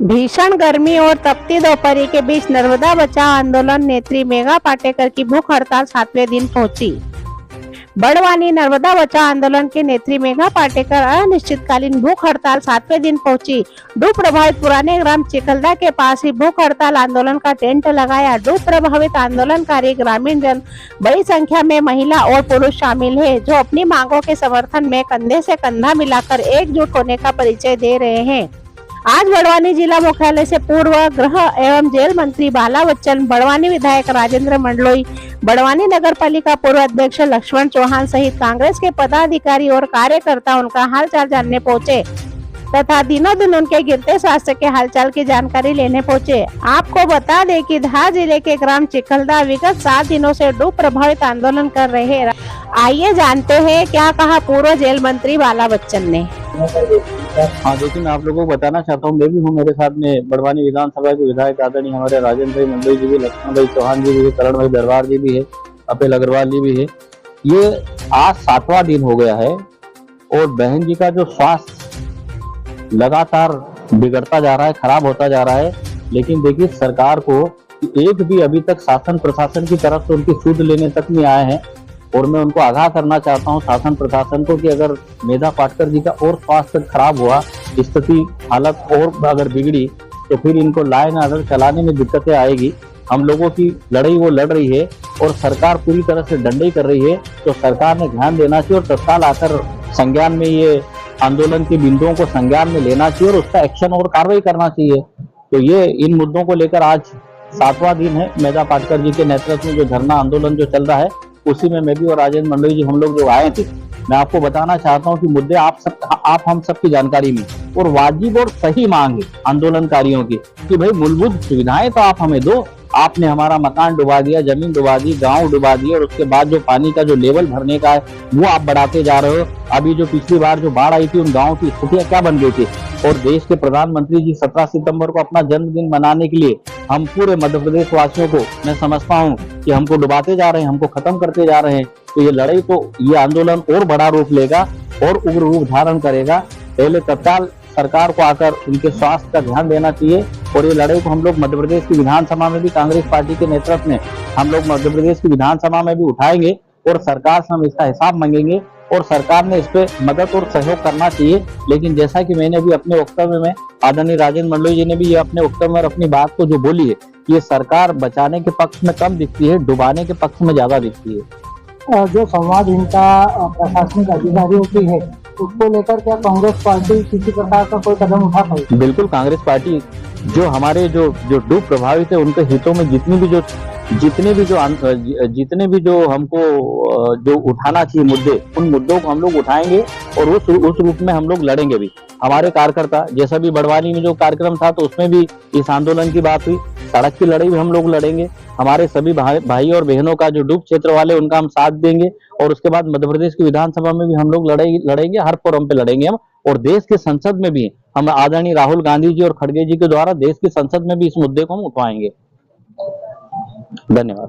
भीषण गर्मी और तपती दोपहरी के बीच नर्मदा बचाओ आंदोलन नेत्री मेघा पाटेकर की भूख हड़ताल 7वें दिन पहुंची। बड़वानी नर्मदा बचाओ आंदोलन के नेत्री मेघा पाटेकर अनिश्चितकालीन भूख हड़ताल 7वें दिन पहुंची। डूब प्रभावित पुराने ग्राम चिखलदा के पास ही भूख हड़ताल आंदोलन का टेंट लगाया। डूब प्रभावित आंदोलनकारी ग्रामीण जन बड़ी संख्या में महिला और पुरुष शामिल है, जो अपनी मांगों के समर्थन में कंधे से कंधा मिलाकर एकजुट होने का परिचय दे रहे हैं। आज बड़वानी जिला मुख्यालय से पूर्व गृह एवं जेल मंत्री बाला बच्चन, बड़वानी विधायक राजेंद्र मंडलोई, बड़वानी नगर पालिका पूर्व अध्यक्ष लक्ष्मण चौहान सहित कांग्रेस के पदाधिकारी और कार्यकर्ता उनका हालचाल जानने पहुंचे तथा दिनों दिन उनके गिरते स्वास्थ्य के हालचाल की जानकारी लेने पहुंचे। आपको बता दें कि धार जिले के ग्राम चिखलदा विगत 7 दिनों से डूब प्रभावित आंदोलन कर रहे हैं। आइए जानते हैं क्या कहा पूर्व जेल मंत्री बाला बच्चन ने। हाँ, देखिए मैं आप लोगों को बताना चाहता हूँ, मैं भी हूँ, मेरे साथ में बड़वानी विधानसभा के विधायक आदरणीय हमारे राजेंद्र मंडलोई जी भी, लक्ष्मण भाई चौहान जी भी है, करण भाई दरबार जी भी है, अपेल अग्रवाल जी भी है। ये आज 7वां दिन हो गया है और बहन जी का जो स्वास्थ्य लगातार बिगड़ता जा रहा है, खराब होता जा रहा है। लेकिन देखिए सरकार को एक भी अभी तक शासन प्रशासन की तरफ से उनकी सुध लेने तक नहीं आए हैं। और मैं उनको आगाह करना चाहता हूं शासन प्रशासन को कि अगर मेघा पाटेकर जी का और स्वास्थ्य खराब हुआ, स्थिति हालत और अगर बिगड़ी तो फिर इनको लाइन आर्डर चलाने में दिक्कतें आएगी। हम लोगों की लड़ाई वो लड़ रही है और सरकार पूरी तरह से डंडई कर रही है, तो सरकार ने ध्यान देना चाहिए और तत्काल आकर संज्ञान में ये आंदोलन के बिंदुओं को संज्ञान में लेना चाहिए और उसका एक्शन और कार्रवाई करना चाहिए। तो ये इन मुद्दों को लेकर आज 7वां दिन है। मेघा पाटेकर जी के नेतृत्व में जो धरना आंदोलन जो चल रहा है उसी में मैं भी और राजेंद्र मंडलोई जी हम लोग जो आए थे। मैं आपको बताना चाहता हूं कि मुद्दे आप हम सबकी जानकारी में और वाजिब और सही मांग है आंदोलनकारियों की कि भाई मूलभूत सुविधाएं तो आप हमें दो। आपने हमारा मकान डुबा दिया, जमीन डुबा दी, गांव डुबा दिए और उसके बाद जो पानी का जो लेवल भरने का है वो आप बढ़ाते जा रहे हो। अभी जो पिछली बार जो बाढ़ आई थी उन गाँव की स्थितियां क्या बन गई थी। और देश के प्रधानमंत्री जी 17 सितंबर को अपना जन्मदिन मनाने के लिए हम पूरे मध्य प्रदेश वासियों को मैं समझता हूँ कि हमको डुबाते जा रहे हैं, हमको खत्म करते जा रहे हैं। तो ये लड़ाई तो ये आंदोलन और बड़ा रूप लेगा और उग्र रूप धारण करेगा। पहले तत्काल सरकार को आकर उनके स्वास्थ्य का ध्यान देना चाहिए और ये लड़ाई को हम लोग मध्य प्रदेश की विधानसभा में भी कांग्रेस पार्टी के नेतृत्व में हम लोग मध्य प्रदेश की विधानसभा में भी उठाएंगे और सरकार से हम इसका हिसाब मांगेंगे और सरकार ने इस पे मदद और सहयोग करना चाहिए। लेकिन जैसा कि मैंने भी अपने वक्तव्य में आदरणीय राजेंद्र मंडलोई जी ने भी ये अपने वक्तव्य में अपनी बात को जो बोली है, ये सरकार बचाने के पक्ष में कम दिखती है, डुबाने के पक्ष में ज्यादा दिखती है। जो संवादहीनता प्रशासनिक अधिकारियों की है उसको लेकर क्या कांग्रेस पार्टी किसी प्रकार का कोई कदम उठा पाएगी? बिल्कुल, कांग्रेस पार्टी जो हमारे जो डूब प्रभावित है उनके हितों में जितने भी जो हमको जो उठाना चाहिए मुद्दे, उन मुद्दों को हम लोग उठाएंगे और उस रूप में हम लोग लड़ेंगे भी। हमारे कार्यकर्ता जैसा भी बड़वानी में जो कार्यक्रम था तो उसमें भी इस आंदोलन की बात हुई। सड़क की लड़ाई भी हम लोग लड़ेंगे। हमारे सभी भाई और बहनों का जो डूब क्षेत्र वाले उनका हम साथ देंगे और उसके बाद मध्य प्रदेश की विधानसभा में भी हम लोग लड़ेंगे, हर फोरम पे लड़ेंगे हम। और देश के संसद में भी हम आदरणीय राहुल गांधी जी और खड़गे जी के द्वारा देश की संसद में भी इस मुद्दे को हम उठवाएंगे। धन्यवाद।